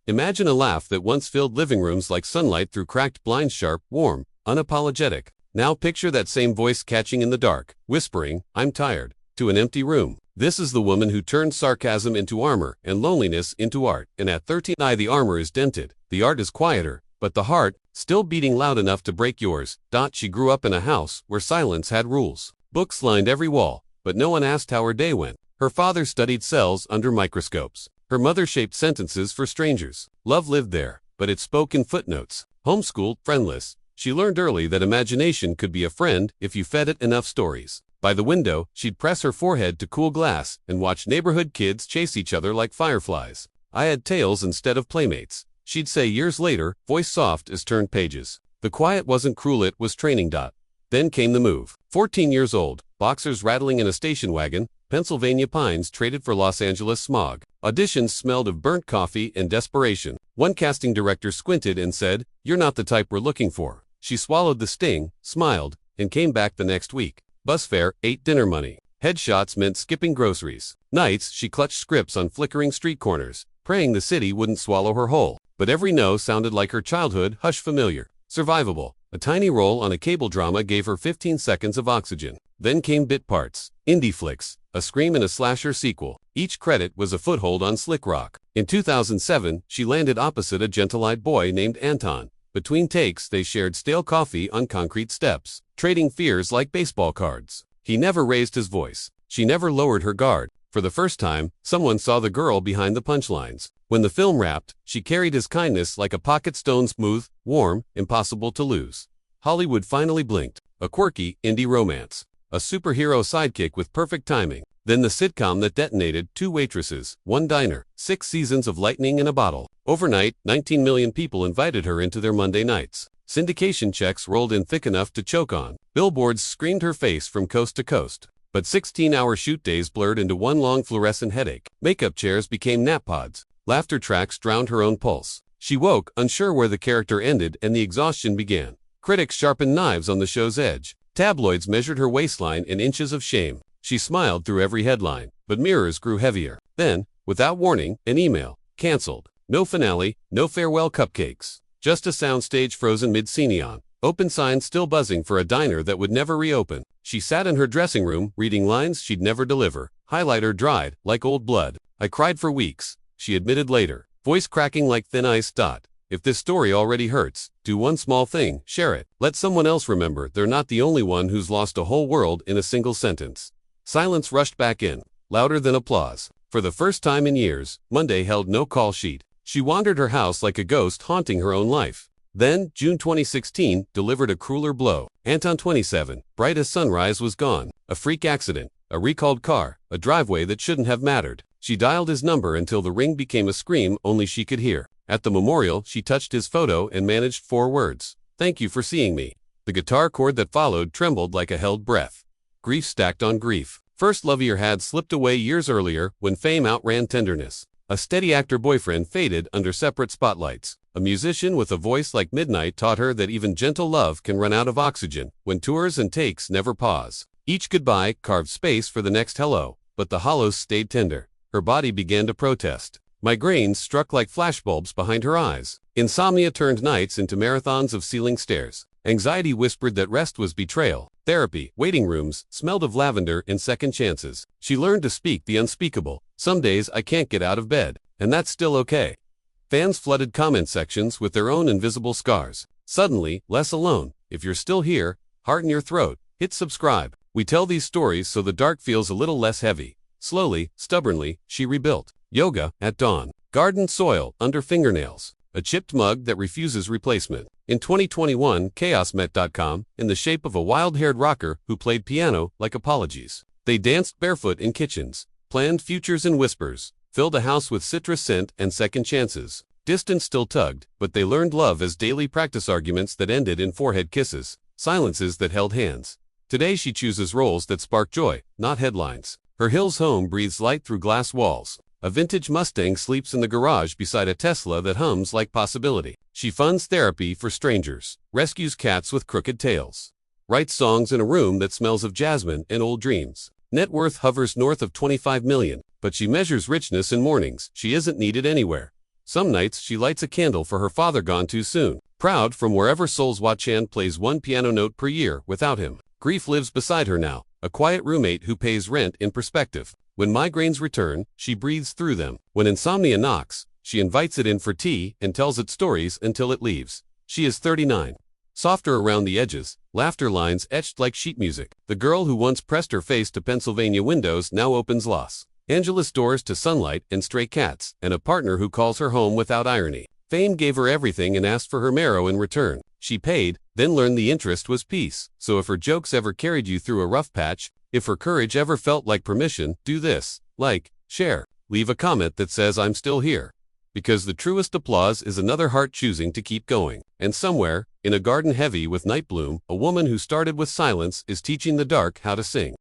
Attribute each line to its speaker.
Speaker 1: Imagine a laugh that once filled living rooms like sunlight through cracked blinds, sharp, warm, unapologetic. Now picture that same voice catching in the dark, whispering, "I'm tired," to an empty room. This is the woman who turned sarcasm into armor and loneliness into art. And at 39, the armor is dented, the art is quieter, but the heart, still beating loud enough to break yours. She grew up in a house where silence had rules. Books lined every wall, but no one asked how her day went. Her father studied cells under microscopes. Her mother shaped sentences for strangers. Love lived there, but it spoke in footnotes. Homeschooled, friendless, she learned early that imagination could be a friend if you fed it enough stories. By the window, she'd press her forehead to cool glass and watch neighborhood kids chase each other like fireflies. "I had tales instead of playmates," she'd say years later, voice soft as turned pages. The quiet wasn't cruel, it was training. Then came the move. 14 years old, boxers rattling in a station wagon, Pennsylvania pines traded for Los Angeles smog. Auditions smelled of burnt coffee and desperation. One casting director squinted and said, "You're not the type we're looking for." She swallowed the sting, smiled, and came back the next week. Bus fare ate dinner money. Headshots meant skipping groceries. Nights, she clutched scripts on flickering street corners, praying the city wouldn't swallow her whole. But every no sounded like her childhood hush familiar, survivable. A tiny role on a cable drama gave her 15 seconds of oxygen. Then came bit parts, indie flicks, a scream and a slasher sequel. Each credit was a foothold on Slick Rock. In 2007, she landed opposite a gentle-eyed boy named Anton. Between takes, they shared stale coffee on concrete steps, trading fears like baseball cards. He never raised his voice. She never lowered her guard. For the first time, someone saw the girl behind the punchlines. When the film wrapped, she carried his kindness like a pocket stone, smooth, warm, impossible to lose. Hollywood finally blinked. A quirky, indie romance. A superhero sidekick with perfect timing. Then the sitcom that detonated, 2 waitresses, 1 diner, 6 seasons of lightning in a bottle. Overnight, 19 million people invited her into their Monday nights. Syndication checks rolled in thick enough to choke on. Billboards screamed her face from coast to coast. But 16-hour shoot days blurred into one long fluorescent headache. Makeup chairs became nap pods. Laughter tracks drowned her own pulse. She woke, unsure where the character ended, and the exhaustion began. Critics sharpened knives on the show's edge. Tabloids measured her waistline in inches of shame. She smiled through every headline, but mirrors grew heavier. Then, without warning, an email. Cancelled. No finale, no farewell cupcakes. Just a soundstage frozen mid-scene. Open signs still buzzing for a diner that would never reopen. She sat in her dressing room, reading lines she'd never deliver. Highlighter dried, like old blood. "I cried for weeks," she admitted later. Voice cracking like thin ice. If this story already hurts, do one small thing, share it. Let someone else remember they're not the only one who's lost a whole world in a single sentence. Silence rushed back in, louder than applause. For the first time in years, Monday held no call sheet. She wandered her house like a ghost haunting her own life. Then, June 2016, delivered a crueler blow. Anton, 27, bright as sunrise, was gone. A freak accident, a recalled car, a driveway that shouldn't have mattered. She dialed his number until the ring became a scream only she could hear. At the memorial, she touched his photo and managed 4 words. "Thank you for seeing me." The guitar chord that followed trembled like a held breath. Grief stacked on grief. First lovier had slipped away years earlier when fame outran tenderness. A steady actor boyfriend faded under separate spotlights. A musician with a voice like midnight taught her that even gentle love can run out of oxygen when tours and takes never pause. Each goodbye carved space for the next hello, but the hollows stayed tender. Her body began to protest. Migraines struck like flashbulbs behind her eyes. Insomnia turned nights into marathons of ceiling stairs. Anxiety whispered that rest was betrayal. Therapy, waiting rooms, smelled of lavender and second chances. She learned to speak the unspeakable. "Some days I can't get out of bed, and that's still okay." Fans flooded comment sections with their own invisible scars. Suddenly, less alone. If you're still here, heart in your throat, hit subscribe. We tell these stories so the dark feels a little less heavy. Slowly, stubbornly, she rebuilt. Yoga at dawn. Garden soil under fingernails. A chipped mug that refuses replacement. In 2021, chaos met.com in the shape of a wild-haired rocker who played piano like apologies. They danced barefoot in kitchens, planned futures in whispers, filled a house with citrus scent and second chances. Distance still tugged, but they learned love as daily practice arguments that ended in forehead kisses, silences that held hands. Today she chooses roles that spark joy, not headlines. Her Hills home breathes light through glass walls. A vintage Mustang sleeps in the garage beside a Tesla that hums like possibility. She funds therapy for strangers, rescues cats with crooked tails, writes songs in a room that smells of jasmine and old dreams. Net worth hovers north of 25 million, but she measures richness in mornings. She isn't needed anywhere. Some nights she lights a candle for her father gone too soon. Proud from wherever Souls Wachan plays one piano note per year without him. Grief lives beside her now, a quiet roommate who pays rent in perspective. When migraines return, she breathes through them. When insomnia knocks, she invites it in for tea and tells it stories until it leaves. She is 39. Softer around the edges, laughter lines etched like sheet music. The girl who once pressed her face to Pennsylvania windows now opens Los Angeles doors to sunlight and stray cats, and a partner who calls her home without irony. Fame gave her everything and asked for her marrow in return. She paid, then learned the interest was peace. So if her jokes ever carried you through a rough patch, if her courage ever felt like permission, do this: like, share, leave a comment that says I'm still here. Because the truest applause is another heart choosing to keep going. And somewhere, in a garden heavy with night bloom, a woman who started with silence is teaching the dark how to sing.